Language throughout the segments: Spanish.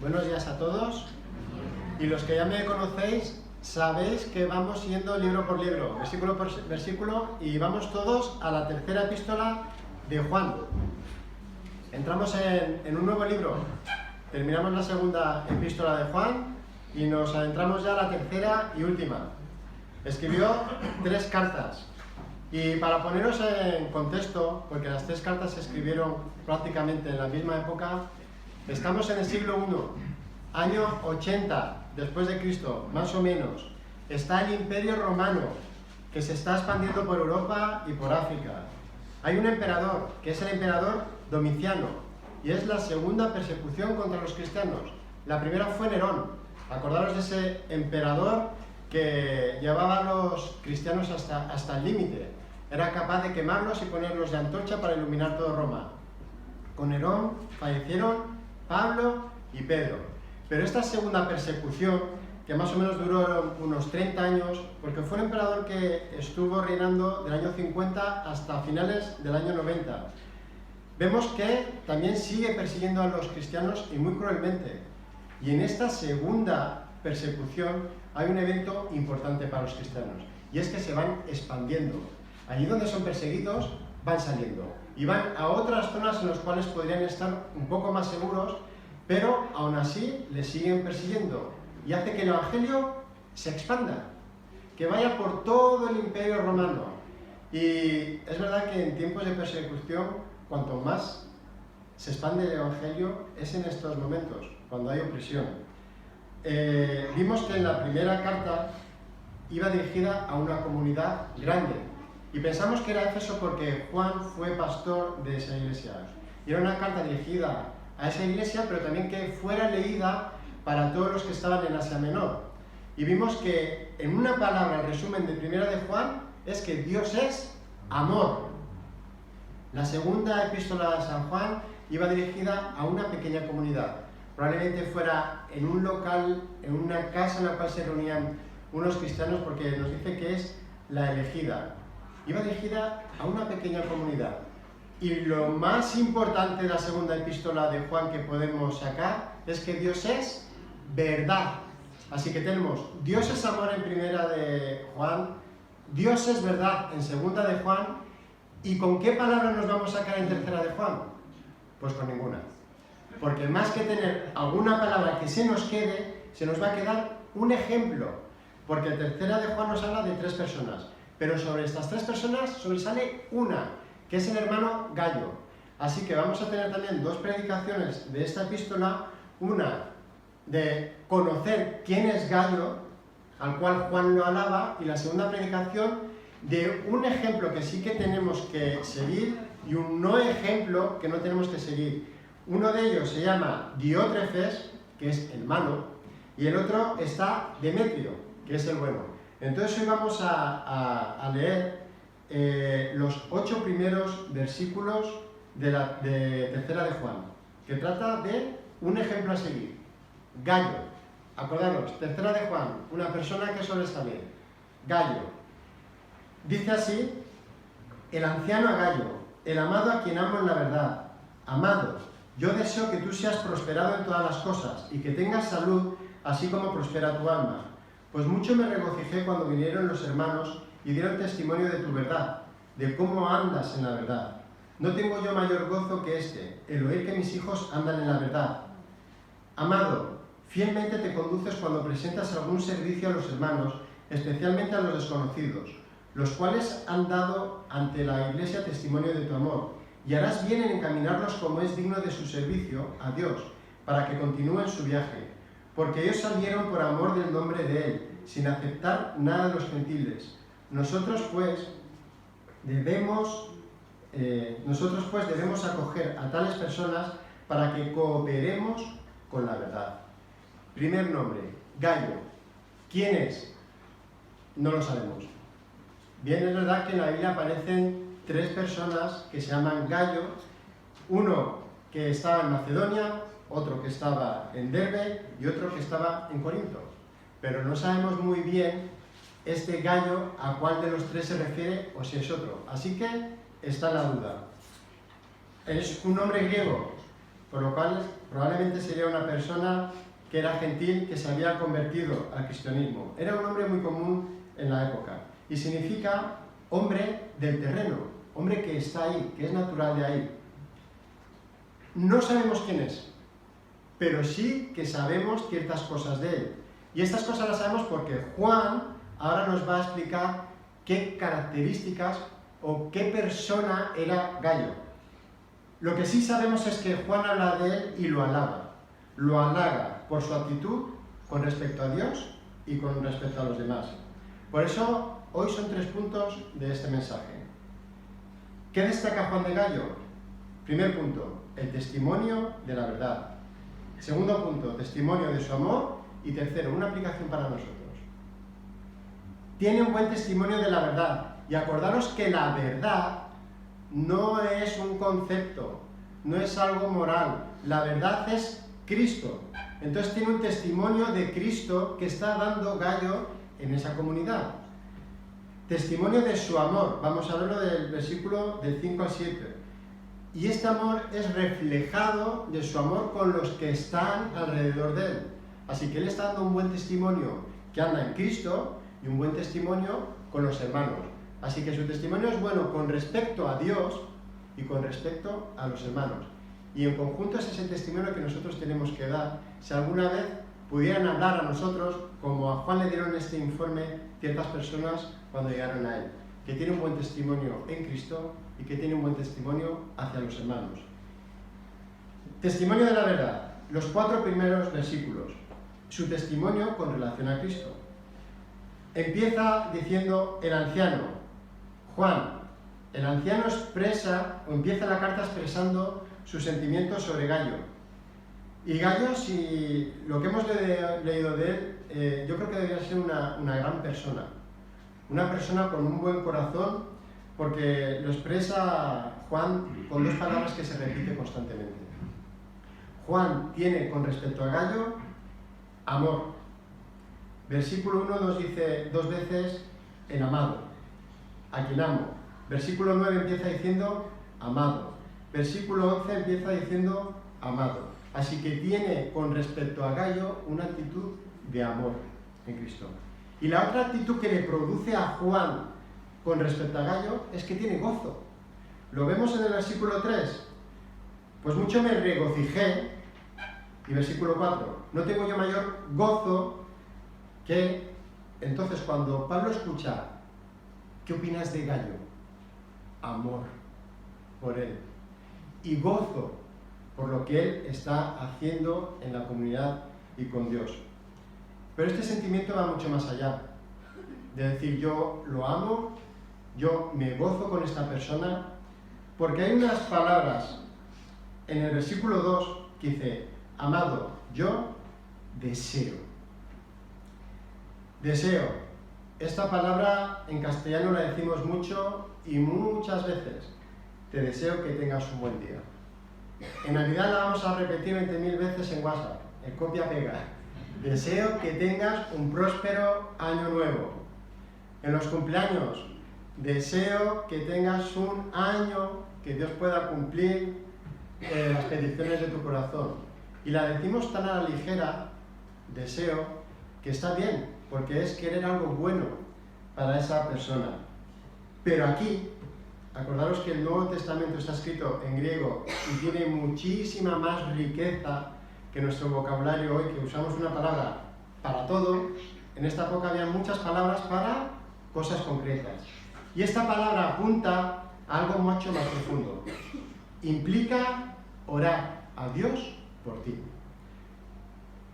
Buenos días a todos. Y los que ya me conocéis, sabéis que vamos yendo libro por libro, versículo por versículo, y vamos todos a la tercera epístola de Juan. Entramos en un nuevo libro. Terminamos la segunda epístola de Juan y nos adentramos ya a la tercera y última. Escribió 3 cartas. Y para poneros en contexto, porque las 3 cartas se escribieron prácticamente en la misma época, estamos en el siglo I, año 80 después de Cristo, más o menos. Está el Imperio Romano, que se está expandiendo por Europa y por África. Hay un emperador, que es el emperador Domiciano, y es la segunda persecución contra los cristianos. La primera fue Nerón. Acordaros de ese emperador que llevaba a los cristianos hasta el límite. Era capaz de quemarlos y ponerlos de antorcha para iluminar todo Roma. Con Nerón fallecieron Pablo y Pedro. Pero esta segunda persecución, que más o menos duró unos 30 años, porque fue un emperador que estuvo reinando del año 50 hasta finales del año 90. Vemos que también sigue persiguiendo a los cristianos y muy cruelmente. Y en esta segunda persecución hay un evento importante para los cristianos, y es que se van expandiendo. Allí donde son perseguidos, van saliendo y van a otras zonas en las cuales podrían estar un poco más seguros, pero aún así les siguen persiguiendo, y hace que el Evangelio se expanda, que vaya por todo el Imperio Romano. Y es verdad que en tiempos de persecución, cuanto más se expande el Evangelio es en estos momentos, cuando hay opresión. Vimos que en la primera carta iba dirigida a una comunidad grande, y pensamos que era Éfeso porque Juan fue pastor de esa iglesia. Y era una carta dirigida a esa iglesia, pero también que fuera leída para todos los que estaban en Asia Menor. Y vimos que en una palabra, el resumen de primera de Juan, es que Dios es amor. La segunda epístola de San Juan iba dirigida a una pequeña comunidad. Probablemente fuera en un local, en una casa en la cual se reunían unos cristianos, porque nos dice que es la elegida. Iba dirigida a una pequeña comunidad. Y lo más importante de la segunda epístola de Juan que podemos sacar es que Dios es verdad. Así que tenemos Dios es amor en primera de Juan, Dios es verdad en segunda de Juan. ¿Y con qué palabra nos vamos a sacar en tercera de Juan? Pues con ninguna. Porque más que tener alguna palabra que se nos quede, se nos va a quedar un ejemplo. Porque en tercera de Juan nos habla de 3 personas. Pero sobre estas 3 personas sobresale una, que es el hermano Gallo. Así que vamos a tener también 2 predicaciones de esta epístola. Una de conocer quién es Gallo, al cual Juan lo alaba, y la segunda predicación de un ejemplo que sí que tenemos que seguir y un no ejemplo que no tenemos que seguir. Uno de ellos se llama Diótrefes, que es el malo, y el otro está Demetrio, que es el bueno. Entonces hoy vamos a leer los 8 primeros versículos de tercera de Juan, que trata de un ejemplo a seguir. Gallo, acordaros, tercera de Juan, una persona que sobresale. Gallo. Dice así: el anciano a Gallo, el amado a quien amo en la verdad. Amado, yo deseo que tú seas prosperado en todas las cosas y que tengas salud, así como prospera tu alma. Pues mucho me regocijé cuando vinieron los hermanos y dieron testimonio de tu verdad, de cómo andas en la verdad. No tengo yo mayor gozo que este, el oír que mis hijos andan en la verdad. Amado, fielmente te conduces cuando presentas algún servicio a los hermanos, especialmente a los desconocidos, los cuales han dado ante la Iglesia testimonio de tu amor, y harás bien en encaminarlos como es digno de su servicio a Dios, para que continúen su viaje. Porque ellos salieron por amor del nombre de Él, sin aceptar nada de los gentiles. Nosotros pues debemos acoger a tales personas para que cooperemos con la verdad. Primer nombre, Gallo. ¿Quién es? No lo sabemos. Bien, es verdad que en la Biblia aparecen 3 personas que se llaman Gallo, uno que estaba en Macedonia, otro que estaba en Derbe y otro que estaba en Corinto. Pero no sabemos muy bien este Gallo a cuál de los 3 se refiere o si es otro. Así que está la duda. Es un nombre griego por lo cual probablemente sería una persona que era gentil, que se había convertido al cristianismo. Era un hombre muy común en la época y significa hombre del terreno, hombre que está ahí, que es natural de ahí. No sabemos quién es, pero sí que sabemos ciertas cosas de él. Y estas cosas las sabemos porque Juan ahora nos va a explicar qué características o qué persona era Gayo. Lo que sí sabemos es que Juan habla de él y lo alaba. Lo halaga por su actitud con respecto a Dios y con respecto a los demás. Por eso, hoy son 3 puntos de este mensaje. ¿Qué destaca Juan de Gayo? Primer punto, el testimonio de la verdad. Segundo punto, testimonio de su amor. Y tercero, una aplicación para nosotros. Tiene un buen testimonio de la verdad. Y acordaros que la verdad no es un concepto, no es algo moral. La verdad es Cristo. Entonces tiene un testimonio de Cristo que está dando Gayo en esa comunidad. Testimonio de su amor. Vamos a verlo del versículo del 5 al 7. Y este amor es reflejado de su amor con los que están alrededor de él. Así que él está dando un buen testimonio que anda en Cristo y un buen testimonio con los hermanos. Así que su testimonio es bueno con respecto a Dios y con respecto a los hermanos. Y en conjunto es ese testimonio que nosotros tenemos que dar. Si alguna vez pudieran hablar a nosotros, como a Juan le dieron este informe ciertas personas cuando llegaron a él, que tiene un buen testimonio en Cristo y que tiene un buen testimonio hacia los hermanos. Testimonio de la verdad. Los 4 primeros versículos. Su testimonio con relación a Cristo. Empieza diciendo el anciano, Juan. El anciano expresa, o empieza la carta expresando sus sentimientos sobre Gayo. Y Gayo, si lo que hemos leído de él, yo creo que debería ser una gran persona. Una persona con un buen corazón, porque lo expresa Juan con 2 palabras que se repiten constantemente. Juan tiene con respecto a Gayo amor. Versículo 1 nos dice 2 veces el amado, a quien amo. Versículo 9 empieza diciendo amado. Versículo 11 empieza diciendo amado. Así que tiene con respecto a Gayo una actitud de amor en Cristo. Y la otra actitud que le produce a Juan con respecto a Gayo es que tiene gozo. Lo vemos en el versículo 3. Pues mucho me regocijé. Y versículo 4. No tengo yo mayor gozo que... Entonces, cuando Pablo escucha, ¿qué opinas de Gayo? Amor por él. Y gozo por lo que él está haciendo en la comunidad y con Dios. Pero este sentimiento va mucho más allá. De decir, yo lo amo, yo me gozo con esta persona, porque hay unas palabras en el versículo 2 que dice, amado, yo deseo. Deseo. Esta palabra en castellano la decimos mucho y muchas veces. Te deseo que tengas un buen día. En Navidad la vamos a repetir 20.000 veces en WhatsApp, en copia-pega. Deseo que tengas un próspero año nuevo. En los cumpleaños, deseo que tengas un año que Dios pueda cumplir las peticiones de tu corazón. Y la decimos tan a la ligera, deseo, que está bien, porque es querer algo bueno para esa persona. Pero aquí, acordaros que el Nuevo Testamento está escrito en griego y tiene muchísima más riqueza que nuestro vocabulario hoy, que usamos una palabra para todo. En esta época había muchas palabras para cosas concretas. Y esta palabra apunta a algo mucho más profundo. Implica orar a Dios por ti.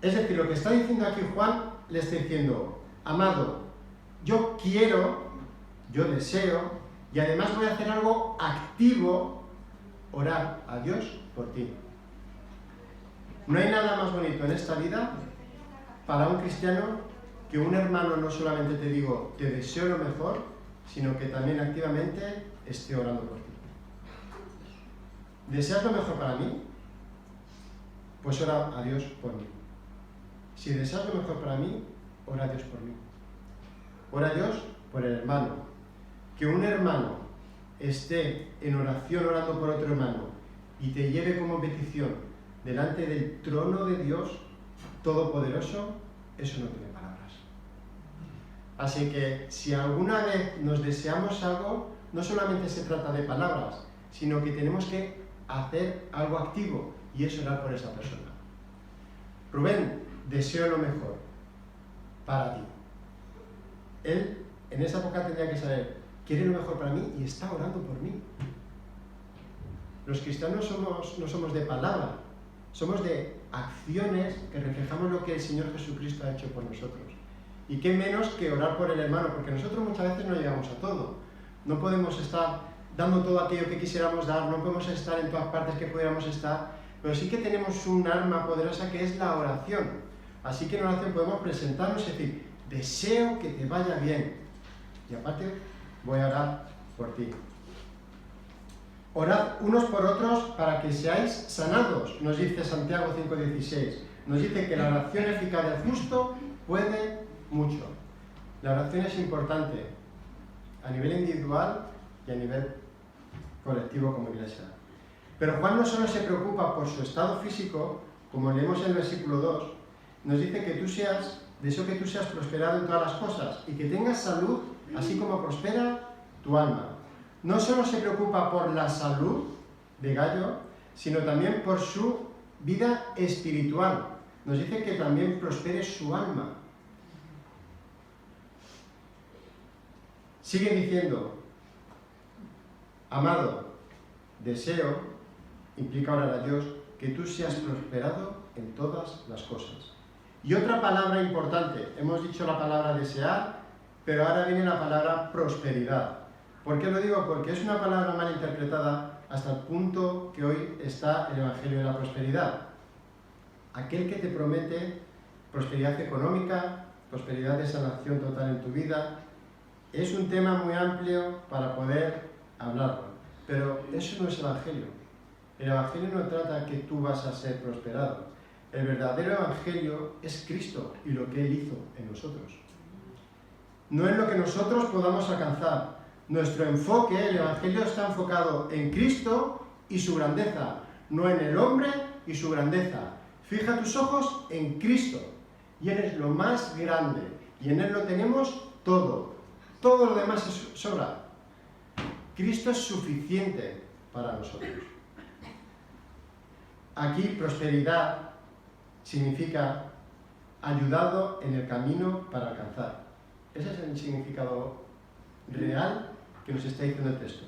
Es decir, lo que está diciendo aquí Juan, le está diciendo, amado, yo quiero, yo deseo, y además voy a hacer algo activo, orar a Dios por ti. No hay nada más bonito en esta vida para un cristiano que un hermano no solamente te digo, te deseo lo mejor, sino que también activamente esté orando por ti. ¿Deseas lo mejor para mí? Pues ora a Dios por mí. Si deseas lo mejor para mí, ora a Dios por mí. Ora a Dios por el hermano. Que un hermano esté en oración orando por otro hermano y te lleve como petición delante del trono de Dios Todopoderoso, eso no tiene palabras. Así que si alguna vez nos deseamos algo, no solamente se trata de palabras, sino que tenemos que hacer algo activo, y es orar por esa persona. Rubén, deseo lo mejor para ti. Él en esa época tendría que saber, quiere lo mejor para mí y está orando por mí. Los cristianos no somos de palabra, somos de acciones que reflejamos lo que el Señor Jesucristo ha hecho por nosotros. Y qué menos que orar por el hermano, porque nosotros muchas veces no llegamos a todo. No podemos estar dando todo aquello que quisiéramos dar, no podemos estar en todas partes que pudiéramos estar, pero sí que tenemos un arma poderosa que es la oración. Así que en oración podemos presentarnos y decir, deseo que te vaya bien. Y aparte, voy a orar por ti. Orad unos por otros para que seáis sanados, nos dice Santiago 5:16. Nos dice que la oración eficaz del justo puede mucho. La oración es importante a nivel individual y a nivel colectivo como iglesia. Pero Juan no solo se preocupa por su estado físico, como leemos en el versículo 2, nos dice que deseo que tú seas prosperado en todas las cosas y que tengas salud, así como prospera tu alma. No solo se preocupa por la salud de Gallo, sino también por su vida espiritual. Nos dice que también prospere su alma. Sigue diciendo, amado, deseo, implica orar a Dios, que tú seas prosperado en todas las cosas. Y otra palabra importante, hemos dicho la palabra desear, pero ahora viene la palabra prosperidad. ¿Por qué lo digo? Porque es una palabra mal interpretada hasta el punto que hoy está el Evangelio de la prosperidad. Aquel que te promete prosperidad económica, prosperidad de sanación total en tu vida, es un tema muy amplio para poder hablarlo. Pero eso no es Evangelio. El Evangelio no trata que tú vas a ser prosperado. El verdadero Evangelio es Cristo y lo que Él hizo en nosotros. No es lo que nosotros podamos alcanzar. Nuestro enfoque, el Evangelio, está enfocado en Cristo y su grandeza, no en el hombre y su grandeza. Fija tus ojos en Cristo, y Él es lo más grande, y en Él lo tenemos todo. Todo lo demás sobra. Cristo es suficiente para nosotros. Aquí prosperidad significa ayudado en el camino para alcanzar. Ese es el significado real que nos está diciendo el texto.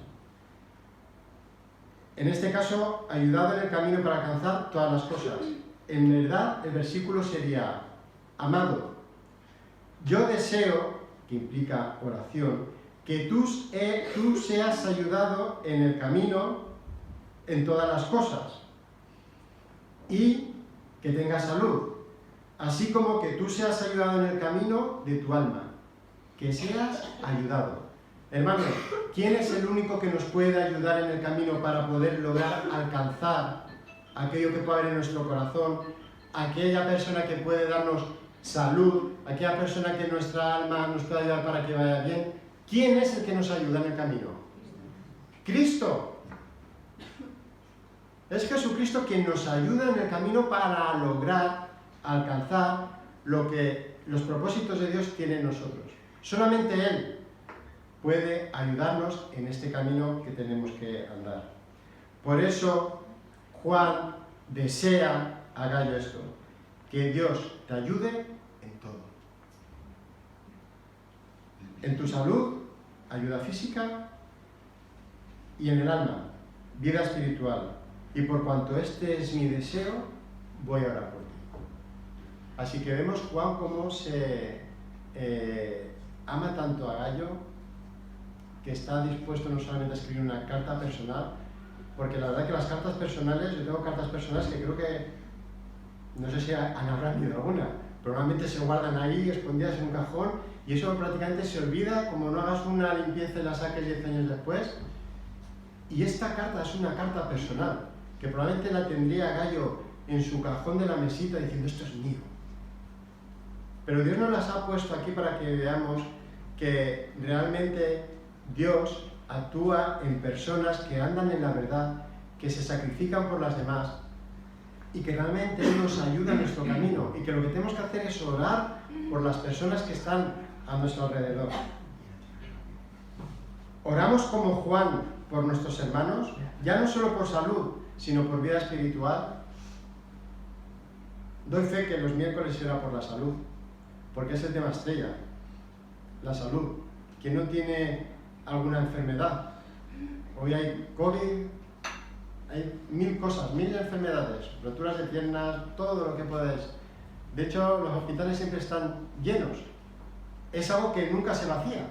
En este caso, ayudado en el camino para alcanzar todas las cosas. En verdad, el versículo sería, amado, yo deseo, que implica oración, que tú seas ayudado en el camino en todas las cosas y que tengas salud, así como que tú seas ayudado en el camino de tu alma, que seas ayudado. Hermanos, ¿quién es el único que nos puede ayudar en el camino para poder lograr alcanzar aquello que puede haber en nuestro corazón, aquella persona que puede darnos salud, aquella persona que nuestra alma nos puede ayudar para que vaya bien? ¿Quién es el que nos ayuda en el camino? Cristo. Es Jesucristo quien nos ayuda en el camino para lograr alcanzar lo que los propósitos de Dios tienen en nosotros. Solamente Él puede ayudarnos en este camino que tenemos que andar. Por eso Juan desea a Gallo esto, que Dios te ayude en todo. En tu salud, ayuda física, y en el alma, vida espiritual. Y por cuanto este es mi deseo, voy a orar por ti. Así que vemos Juan cómo se ama tanto a Gallo, que está dispuesto no solamente a escribir una carta personal, porque la verdad que las cartas personales, yo tengo cartas personales que creo que, no sé si han aprendido alguna, pero normalmente se guardan ahí, escondidas en un cajón, y eso prácticamente se olvida, como no hagas una limpieza y la saques 10 años después. Y esta carta es una carta personal, que probablemente la tendría Gallo en su cajón de la mesita diciendo, esto es mío. Pero Dios nos las ha puesto aquí para que veamos que realmente Dios actúa en personas que andan en la verdad, que se sacrifican por las demás, y que realmente Él nos ayuda en nuestro camino y que lo que tenemos que hacer es orar por las personas que están a nuestro alrededor. Oramos como Juan por nuestros hermanos, ya no solo por salud, sino por vida espiritual. Doy fe que los miércoles se ora por la salud, porque es el tema estrella, la salud. ¿Quién no tiene alguna enfermedad? Hoy hay COVID, hay 1000 cosas, 1000 enfermedades, roturas de piernas, todo lo que puedes. De hecho, los hospitales siempre están llenos. Es algo que nunca se vacía.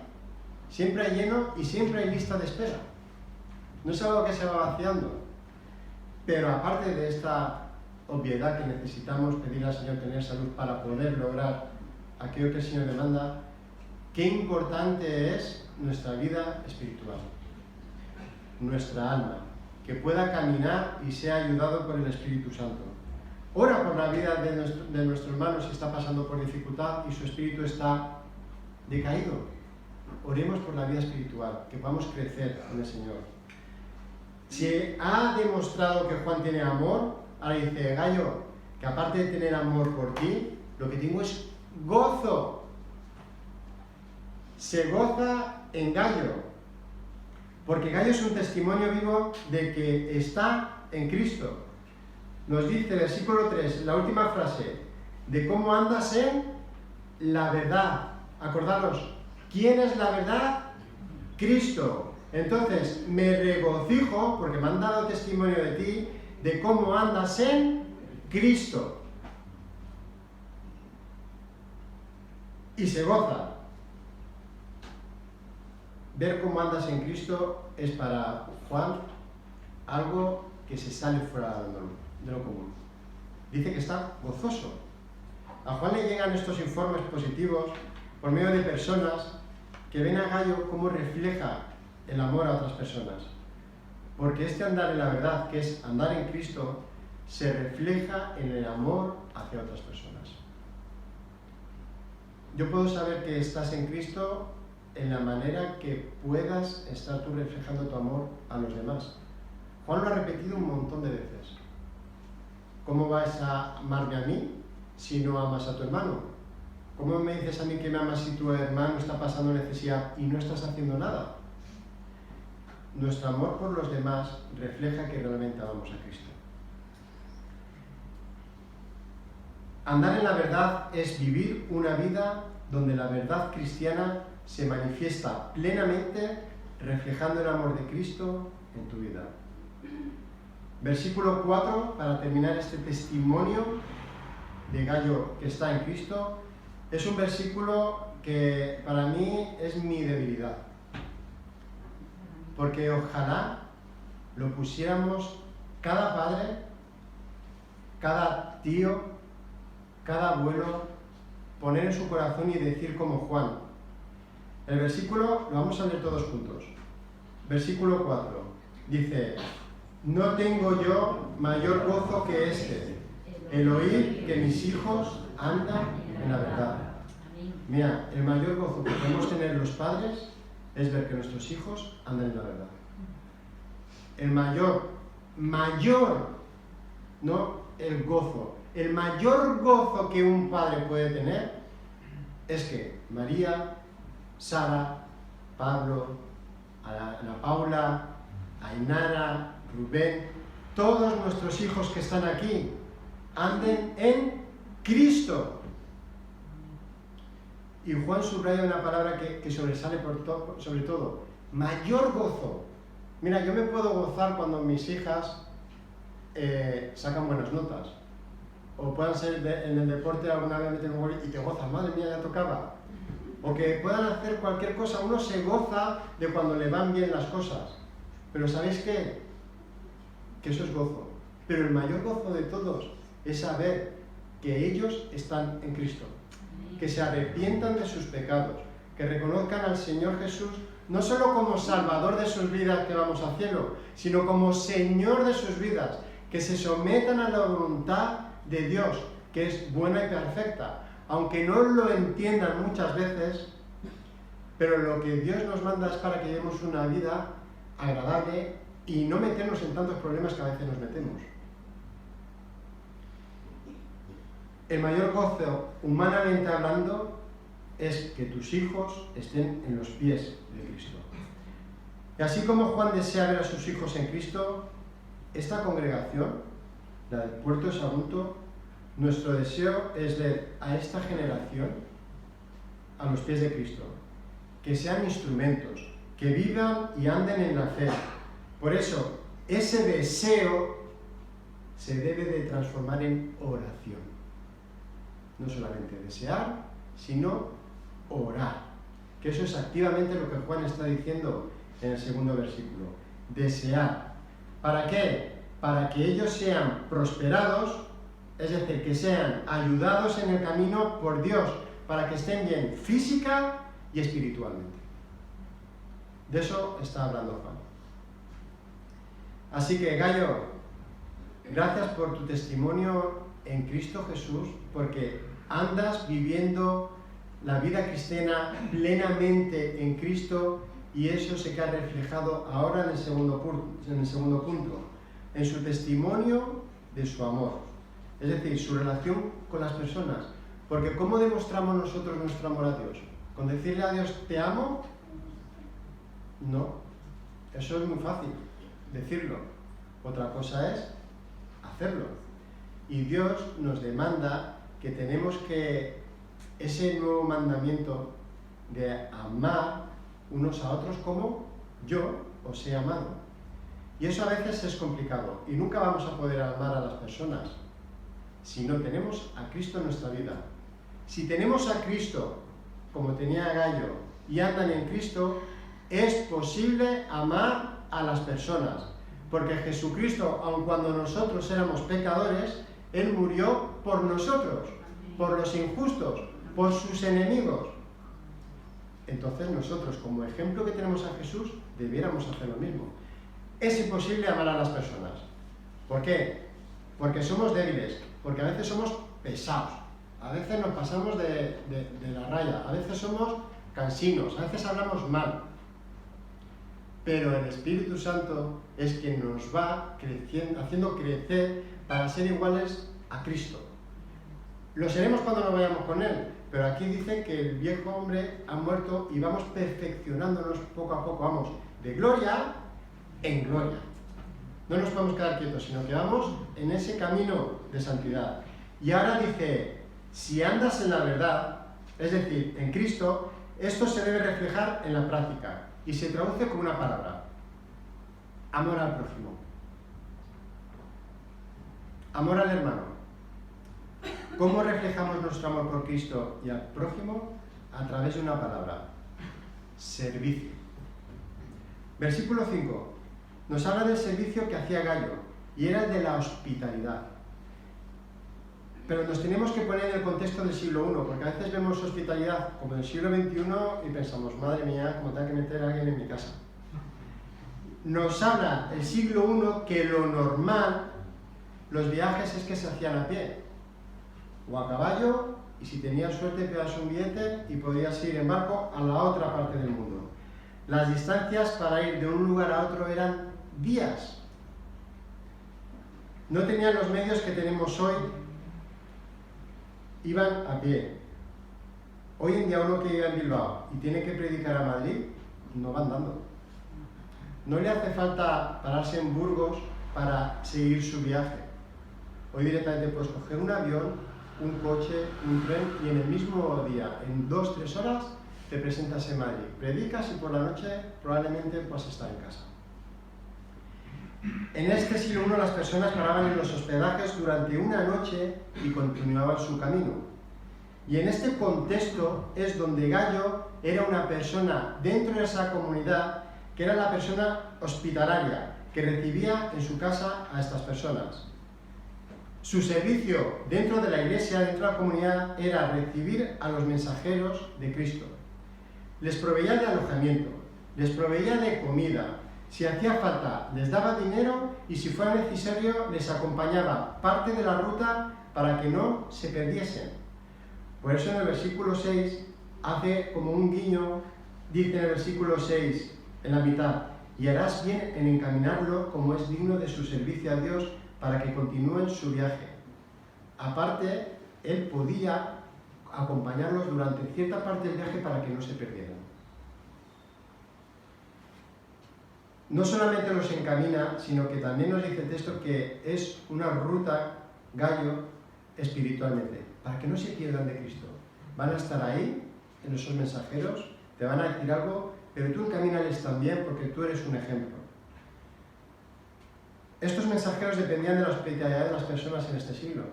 Siempre hay lleno y siempre hay lista de espera. No es algo que se va vaciando. Pero aparte de esta obviedad que necesitamos pedir al Señor tener salud para poder lograr aquello que el Señor demanda, qué importante es nuestra vida espiritual, nuestra alma, que pueda caminar y sea ayudado por el Espíritu Santo. Ora por la vida de nuestro hermano si está pasando por dificultad y su espíritu está decaído. Oremos por la vida espiritual, que podamos crecer en el Señor. Si ha demostrado que Juan tiene amor, ahora dice, Gallo, que aparte de tener amor por ti, lo que tengo es gozo. Se goza en Gallo, porque Gallo es un testimonio vivo de que está en Cristo. Nos dice, versículo 3, la última frase, de cómo andas en la verdad. Acordaros, ¿quién es la verdad? Cristo. Entonces, me regocijo, porque me han dado testimonio de ti, de cómo andas en Cristo. Y se goza. Ver cómo andas en Cristo es para Juan algo que se sale fuera de lo común. Dice que está gozoso. A Juan le llegan estos informes positivos por medio de personas que ven a Gallo cómo refleja el amor a otras personas. Porque este andar en la verdad, que es andar en Cristo, se refleja en el amor hacia otras personas. Yo puedo saber que estás en Cristo en la manera que puedas estar tú reflejando tu amor a los demás. Juan lo ha repetido un montón de veces. ¿Cómo vas a amarme a mí si no amas a tu hermano? ¿Cómo me dices a mí que me amas si tu hermano está pasando necesidad y no estás haciendo nada? Nuestro amor por los demás refleja que realmente amamos a Cristo. Andar en la verdad es vivir una vida donde la verdad cristiana se manifiesta plenamente reflejando el amor de Cristo en tu vida. Versículo 4, para terminar este testimonio de Gallo que está en Cristo, es un versículo que para mí es mi debilidad. Porque ojalá lo pusiéramos cada padre, cada tío, cada abuelo, poner en su corazón y decir como Juan. El versículo lo vamos a leer todos juntos. Versículo 4 dice: no tengo yo mayor gozo que este, el oír que mis hijos andan en la verdad. Mira, el mayor gozo que podemos tener los padres es ver que nuestros hijos andan en la verdad. El mayor, no el gozo, el mayor gozo que un padre puede tener es que María, Sara, Pablo, Ana Paula, Ainara, Rubén, todos nuestros hijos que están aquí anden en Cristo. Y Juan subraya una palabra que sobresale sobre todo: mayor gozo. Mira, yo me puedo gozar cuando mis hijas sacan buenas notas, o puedan ser en el deporte alguna vez meten un gol y te gozas, madre mía, ya tocaba. O que puedan hacer cualquier cosa, uno se goza de cuando le van bien las cosas. Pero ¿sabéis qué? Que eso es gozo. Pero el mayor gozo de todos es saber que ellos están en Cristo, que se arrepientan de sus pecados, que reconozcan al Señor Jesús no solo como Salvador de sus vidas que vamos al cielo, sino como Señor de sus vidas, que se sometan a la voluntad de Dios, que es buena y perfecta, aunque no lo entiendan muchas veces, pero lo que Dios nos manda es para que llevemos una vida agradable y no meternos en tantos problemas que a veces nos metemos. el mayor gozo, humanamente hablando, es que tus hijos estén en los pies de Cristo. Y así como Juan desea ver a sus hijos en Cristo, esta congregación, la del Puerto de Sagunto, nuestro deseo es ver a esta generación a los pies de Cristo, que sean instrumentos, que vivan y anden en la fe. Por eso, ese deseo se debe de transformar en oración. No solamente desear, sino orar. Que eso es activamente lo que Juan está diciendo en el segundo versículo. Desear. ¿Para qué? Para que ellos sean prosperados, es decir, que sean ayudados en el camino por Dios, para que estén bien física y espiritualmente. De eso está hablando Juan. Así que, Gallo, gracias por tu testimonio en Cristo Jesús, porque andas viviendo la vida cristiana plenamente en Cristo, y eso se queda reflejado ahora en el segundo punto, en su testimonio de su amor, es decir, su relación con las personas. Porque ¿cómo demostramos nosotros nuestro amor a Dios? ¿Con decirle a Dios te amo? No, eso es muy fácil, decirlo. Otra cosa es hacerlo. Y Dios nos demanda que tenemos que, ese nuevo mandamiento de amar unos a otros como yo os he amado. Y eso a veces es complicado y nunca vamos a poder amar a las personas si no tenemos a Cristo en nuestra vida. Si tenemos a Cristo, como tenía Gallo, y andan en Cristo, es posible amar a las personas. Porque Jesucristo, aun cuando nosotros éramos pecadores, Él murió por nosotros, por los injustos, por sus enemigos. Entonces nosotros, como ejemplo que tenemos a Jesús, debiéramos hacer lo mismo. Es imposible amar a las personas. ¿Por qué? Porque somos débiles, porque a veces somos pesados, a veces nos pasamos de la raya, a veces somos cansinos, a veces hablamos mal. Pero el Espíritu Santo es quien nos va haciendo crecer para ser iguales a Cristo. Lo seremos cuando nos vayamos con Él, pero aquí dice que el viejo hombre ha muerto y vamos perfeccionándonos poco a poco, vamos de gloria en gloria. No nos podemos quedar quietos, sino que vamos en ese camino de santidad. Y ahora dice, si andas en la verdad, es decir, en Cristo, esto se debe reflejar en la práctica. Y se traduce como una palabra: amor al prójimo, amor al hermano. ¿Cómo reflejamos nuestro amor por Cristo y al prójimo? A través de una palabra: servicio. Versículo 5 nos habla del servicio que hacía Gallo, y era el de la hospitalidad. Pero nos tenemos que poner en el contexto del siglo I, porque a veces vemos hospitalidad como del siglo XXI y pensamos, madre mía, como tengo que meter a alguien en mi casa. Nos habla el siglo I que lo normal, los viajes es que se hacían a pie, o a caballo, y si tenías suerte te das un billete y podías ir en barco a la otra parte del mundo. Las distancias para ir de un lugar a otro eran días. No tenían los medios que tenemos hoy, iban a pie. Hoy en día uno que vive en Bilbao y tiene que predicar a Madrid, no va andando. No le hace falta pararse en Burgos para seguir su viaje. Hoy directamente puedes coger un avión, un coche, un tren y en el mismo día, en 2-3 horas, te presentas en Madrid. Predicas y por la noche probablemente puedas estar en casa. En este siglo I las personas paraban en los hospedajes durante una noche y continuaban su camino. Y en este contexto es donde Gallo era una persona dentro de esa comunidad que era la persona hospitalaria, que recibía en su casa a estas personas. Su servicio dentro de la iglesia, dentro de la comunidad, era recibir a los mensajeros de Cristo. Les proveía de alojamiento, les proveía de comida. Si hacía falta, les daba dinero y si fuera necesario, les acompañaba parte de la ruta para que no se perdiesen. Por eso en el versículo 6 hace como un guiño, dice en el versículo 6, en la mitad, y harás bien en encaminarlo como es digno de su servicio a Dios para que continúen su viaje. Aparte, él podía acompañarlos durante cierta parte del viaje para que no se perdieran. No solamente los encamina, sino que también nos dice el texto que es una ruta, Gallo, espiritualmente, para que no se pierdan de Cristo. Van a estar ahí, en esos mensajeros, te van a decir algo, pero tú encamínales también porque tú eres un ejemplo. Estos mensajeros dependían de la hospitalidad de las personas en este siglo.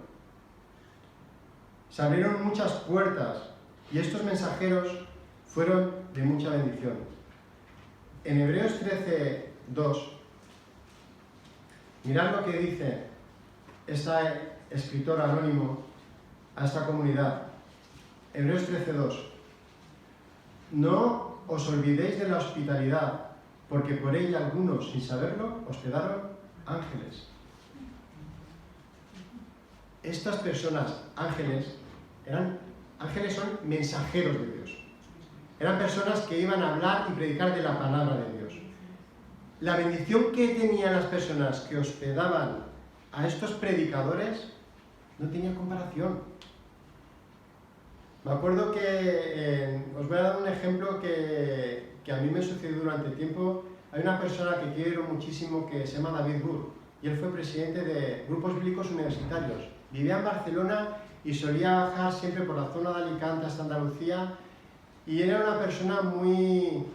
Se abrieron muchas puertas y estos mensajeros fueron de mucha bendición. En Hebreos 13:2, mirad lo que dice este escritor anónimo a esta comunidad. Hebreos 13:2. No os olvidéis de la hospitalidad, porque por ella algunos, sin saberlo, hospedaron ángeles. Estas personas, ángeles son mensajeros de Dios. Eran personas que iban a hablar y predicar de la palabra de Dios. La bendición que tenían las personas que hospedaban a estos predicadores no tenía comparación. Me acuerdo que, os voy a dar un ejemplo que a mí me sucedió durante tiempo. Hay una persona que quiero muchísimo que se llama David Burr, y él fue presidente de grupos bíblicos universitarios. Vivía en Barcelona y solía bajar siempre por la zona de Alicante hasta Andalucía, y era una persona muy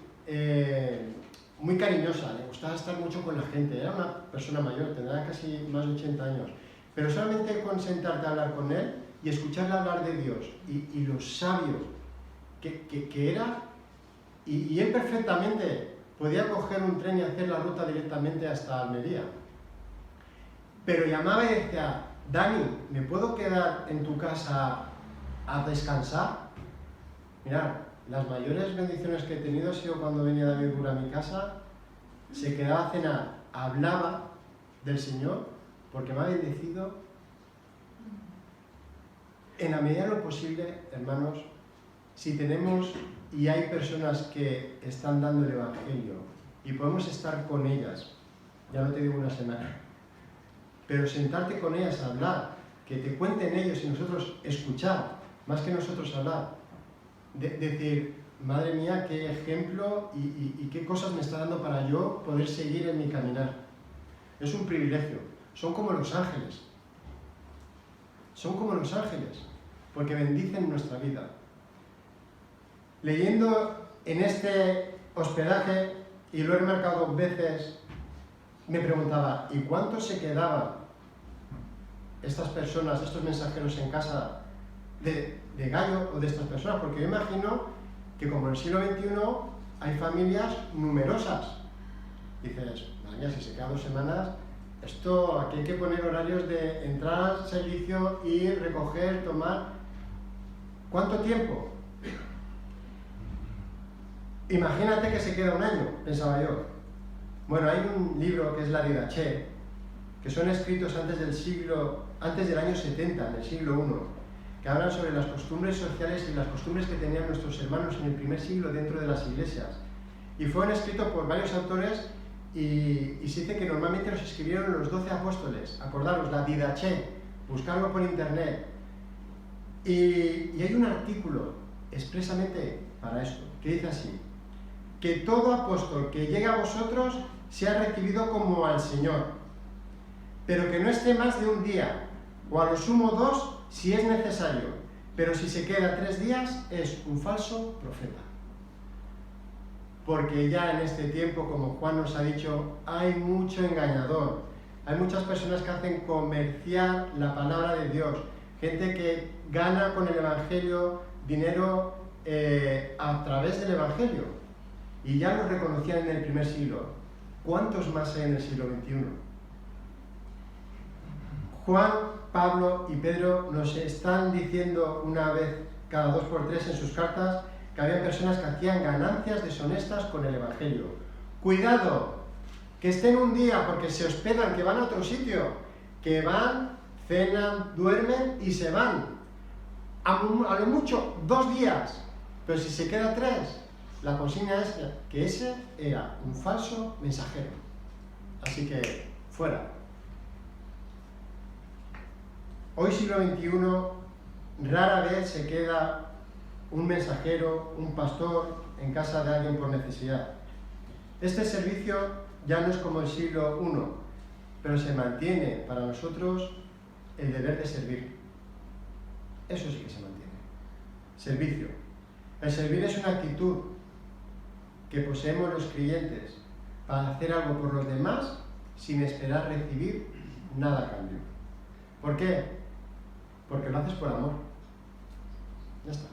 cariñosa, le gustaba estar mucho con la gente. Era una persona mayor, tendrá casi más de 80 años, pero solamente con sentarte a hablar con él y escucharle hablar de Dios y lo sabio que era, y él perfectamente podía coger un tren y hacer la ruta directamente hasta Almería. Pero llamaba y decía: Dani, ¿me puedo quedar en tu casa a descansar? Mirad, las mayores bendiciones que he tenido ha sido cuando venía David Burr a mi casa, se quedaba a cenar, hablaba del Señor, porque me ha bendecido. En la medida de lo posible, hermanos, si tenemos y hay personas que están dando el Evangelio y podemos estar con ellas, ya no te digo una semana, pero sentarte con ellas a hablar, que te cuenten ellos y nosotros escuchar, más que nosotros hablar, decir: madre mía, qué ejemplo y qué cosas me está dando para yo poder seguir en mi caminar. Es un privilegio. Son como los ángeles. Son como los ángeles, porque bendicen nuestra vida. Leyendo en este hospedaje, y lo he remarcado 2 veces, me preguntaba: ¿y cuántos se quedaban estas personas, estos mensajeros en casa de Gallo o de estas personas? Porque yo imagino que como en el siglo XXI hay familias numerosas. Dices: madre mía, si se queda 2 semanas, esto aquí hay que poner horarios de entrar al servicio, ir, recoger, tomar. ¿Cuánto tiempo? Imagínate que se queda 1 año, pensaba yo. Bueno, hay un libro que es la Didache, que son escritos antes del año 70, en el siglo I, que hablan sobre las costumbres sociales y las costumbres que tenían nuestros hermanos en el primer siglo dentro de las iglesias. Y fueron escritos por varios autores y se dice que normalmente los escribieron los 12 apóstoles. Acordaros, la Didache, buscarlo por internet. Y hay un artículo expresamente para esto, que dice así: que todo apóstol que llegue a vosotros sea recibido como al Señor, pero que no esté más de 1 día, o a lo sumo 2 si es necesario, pero si se queda 3 días es un falso profeta. Porque ya en este tiempo, como Juan nos ha dicho, hay mucho engañador, hay muchas personas que hacen comerciar la palabra de Dios, gente que gana con el Evangelio dinero a través del Evangelio, y ya lo reconocían en el primer siglo. ¿Cuántos más hay en el siglo XXI? Juan, Pablo y Pedro nos están diciendo una vez cada 2 por 3 en sus cartas que había personas que hacían ganancias deshonestas con el Evangelio. Cuidado, que estén 1 día porque se hospedan, que van a otro sitio, que van, cenan, duermen y se van. A lo mucho 2 días, pero si se queda 3, la consigna es que ese era un falso mensajero. Así que, fuera. Hoy, siglo XXI, Rara vez se queda un mensajero, un pastor, en casa de alguien por necesidad. Este servicio ya no es como el siglo I, pero se mantiene para nosotros el deber de servir. Eso sí que se mantiene. Servicio. El servir es una actitud que poseemos los creyentes para hacer algo por los demás sin esperar recibir nada a cambio. ¿Por qué? Porque lo haces por amor. Ya está.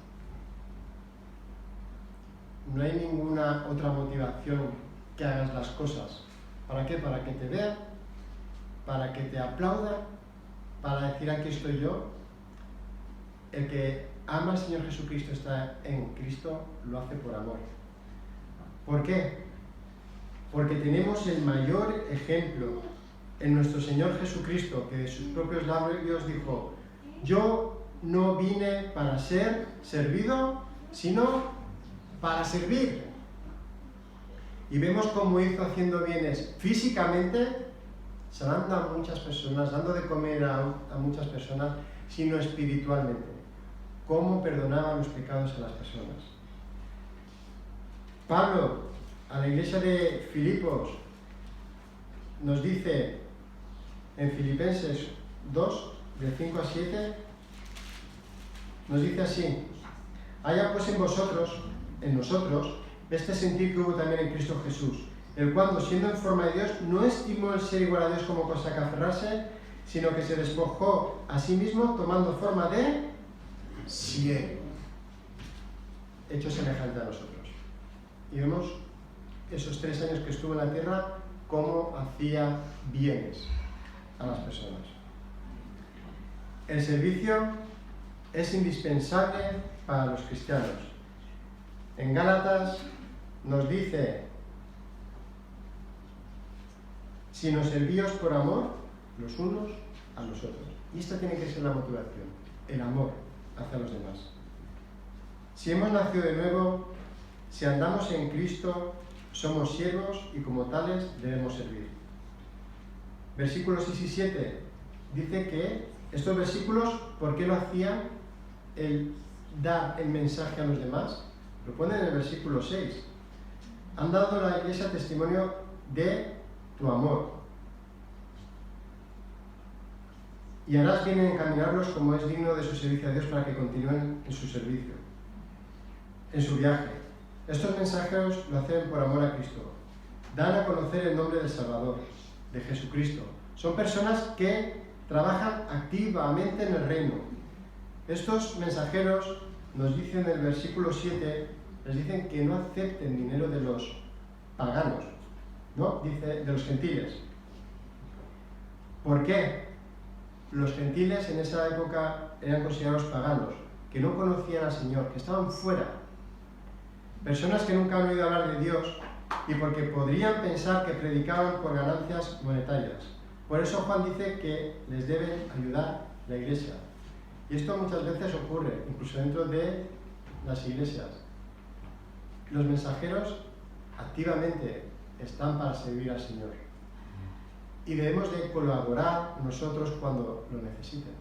No hay ninguna otra motivación que hagas las cosas. ¿Para qué? Para que te vean, para que te aplaudan, para decir aquí estoy yo. El que ama al Señor Jesucristo, está en Cristo, lo hace por amor. ¿Por qué? Porque tenemos el mayor ejemplo en nuestro Señor Jesucristo, que de sus propios labios dijo: yo no vine para ser servido, sino para servir. Y vemos cómo hizo haciendo bienes físicamente, sanando a muchas personas, dando de comer a muchas personas, sino espiritualmente. Cómo perdonaba los pecados a las personas. Pablo, a la iglesia de Filipos, nos dice en Filipenses 2, de 5 a 7, nos dice así: haya pues en nosotros, este sentir que hubo también en Cristo Jesús, el cual, siendo en forma de Dios, no estimó el ser igual a Dios como cosa que aferrarse, sino que se despojó a sí mismo, tomando forma de siervo, hecho semejante a nosotros. Y vemos esos 3 años que estuvo en la tierra, cómo hacía bienes a las personas. El servicio es indispensable para los cristianos. En Gálatas nos dice: si nos servíos por amor los unos a los otros. Y esta tiene que ser la motivación, el amor hacia los demás. Si hemos nacido de nuevo, si andamos en Cristo, somos siervos y como tales debemos servir. Versículos 6 y 7 dice que estos versículos, ¿por qué lo hacía el dar el mensaje a los demás? Lo pone en el versículo 6. Han dado a la iglesia testimonio de tu amor. Y harás bien en encaminarlos como es digno de su servicio a Dios, para que continúen en su servicio, en su viaje. Estos mensajeros lo hacen por amor a Cristo. Dan a conocer el nombre del Salvador, de Jesucristo. Son personas que trabajan activamente en el reino. Estos mensajeros nos dicen en el versículo 7, les dicen que no acepten dinero de los paganos, ¿no? Dice de los gentiles. ¿Por qué? Los gentiles en esa época eran considerados paganos, que no conocían al Señor, que estaban fuera. Personas que nunca han oído hablar de Dios y porque podrían pensar que predicaban por ganancias monetarias. Por eso Juan dice que les deben ayudar la iglesia. Y esto muchas veces ocurre, incluso dentro de las iglesias. Los mensajeros activamente están para servir al Señor. Y debemos de colaborar nosotros cuando lo necesiten.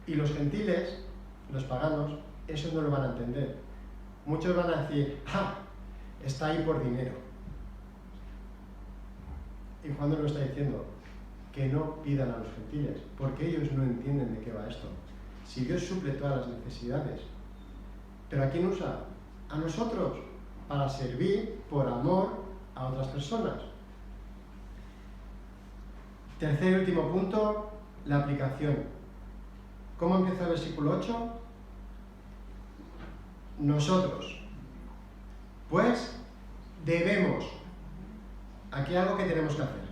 Y los gentiles, los paganos, eso no lo van a entender. Muchos van a decir: está ahí por dinero. ¿Y cuándo lo está diciendo? Que no pidan a los gentiles, porque ellos no entienden de qué va esto. Si Dios suple todas las necesidades, ¿pero a quién usa? A nosotros, para servir por amor a otras personas. Tercer y último punto, la aplicación. ¿Cómo empieza el versículo 8? Nosotros, pues, debemos. Aquí hay algo que tenemos que hacer.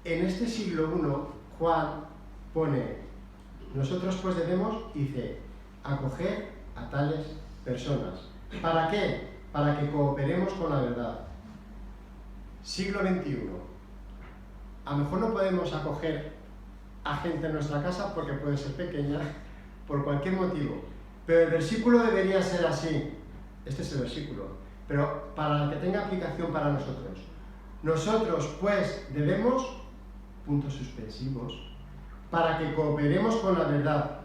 En este siglo I, Juan pone: nosotros pues debemos, dice, acoger a tales personas. ¿Para qué? Para que cooperemos con la verdad. Siglo XXI. A lo mejor no podemos acoger a gente en nuestra casa porque puede ser pequeña, por cualquier motivo. Pero el versículo debería ser así. Este es el versículo. Pero para que tenga aplicación para nosotros. Nosotros, pues, debemos, puntos suspensivos, para que cooperemos con la verdad.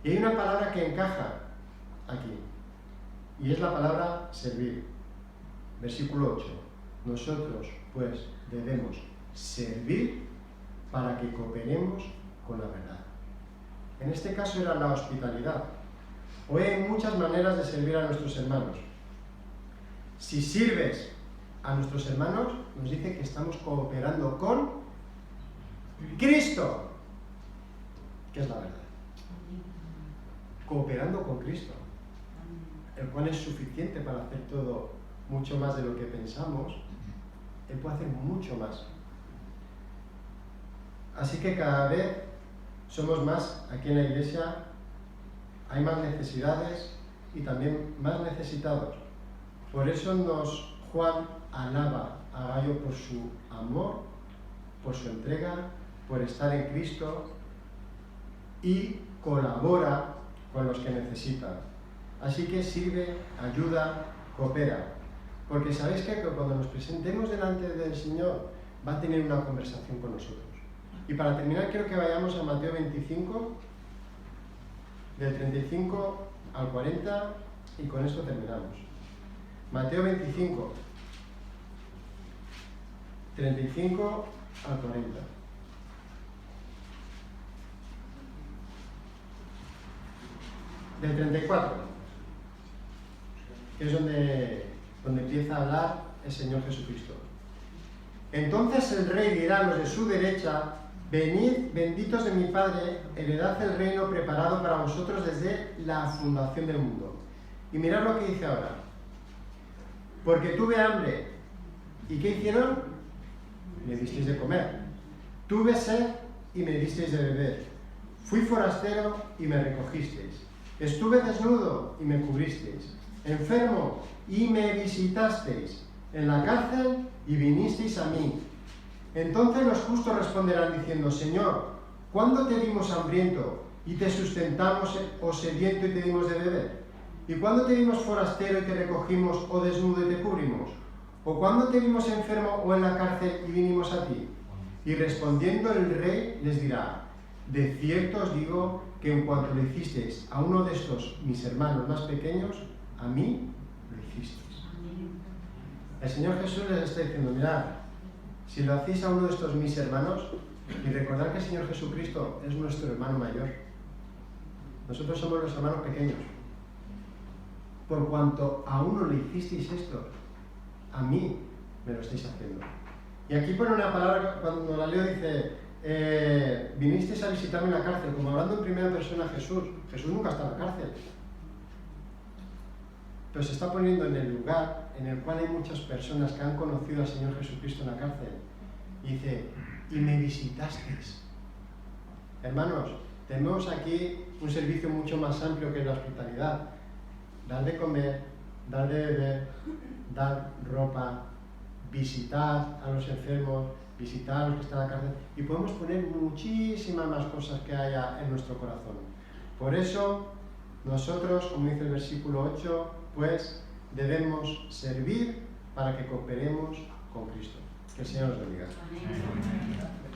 Y hay una palabra que encaja aquí, y es la palabra servir. Versículo 8. Nosotros, pues, debemos servir para que cooperemos con la verdad. En este caso era la hospitalidad. Hoy hay muchas maneras de servir a nuestros hermanos. Si sirves a nuestros hermanos, nos dice que estamos cooperando con Cristo, que es la verdad. Cooperando con Cristo, el cual es suficiente para hacer todo mucho más de lo que pensamos. Él puede hacer mucho más. Así que cada vez somos más aquí en la iglesia, hay más necesidades y también más necesitados. Por eso Juan alaba a Gayo por su amor, por su entrega, por estar en Cristo, y colabora con los que necesitan. Así que sirve, ayuda, coopera. Porque sabéis que cuando nos presentemos delante del Señor va a tener una conversación con nosotros. Y para terminar quiero que vayamos a Mateo 25, del 35 al 40, y con esto terminamos. Mateo 25, 35 al 40. Del 34, que es donde empieza a hablar el Señor Jesucristo. Entonces el rey dirá a los de su derecha: venid, benditos de mi Padre, heredad el reino preparado para vosotros desde la fundación del mundo. Y mirad lo que dice ahora. Porque tuve hambre, ¿y qué hicieron? Me disteis de comer. Tuve sed y me disteis de beber. Fui forastero y me recogisteis. Estuve desnudo y me cubristeis. Enfermo y me visitasteis. En la cárcel y vinisteis a mí. Entonces los justos responderán diciendo: Señor, ¿cuándo te vimos hambriento y te sustentamos, o sediento y te dimos de beber? ¿Y cuándo te vimos forastero y te recogimos, o desnudo y te cubrimos? ¿O cuándo te vimos enfermo o en la cárcel y vinimos a ti? Y respondiendo el rey les dirá: de cierto os digo que en cuanto lo hicisteis a uno de estos mis hermanos más pequeños, a mí lo hicisteis. El Señor Jesús les está diciendo: mirad, si lo hacéis a uno de estos mis hermanos, y recordad que el Señor Jesucristo es nuestro hermano mayor. Nosotros somos los hermanos pequeños. Por cuanto a uno le hicisteis esto, a mí me lo estáis haciendo. Y aquí pone una palabra, cuando la leo dice: vinisteis a visitarme en la cárcel, como hablando en primera persona Jesús. Jesús nunca está en la cárcel. Pero se está poniendo en el lugar en el cual hay muchas personas que han conocido al Señor Jesucristo en la cárcel. Y dice: y me visitasteis. Hermanos, tenemos aquí un servicio mucho más amplio que la hospitalidad. Dar de comer, dar de beber, dar ropa, visitar a los enfermos, visitar a los que están en la cárcel, y podemos poner muchísimas más cosas que haya en nuestro corazón. Por eso, nosotros, como dice el versículo 8, pues debemos servir para que cooperemos con Cristo. Que el Señor nos bendiga. Amén.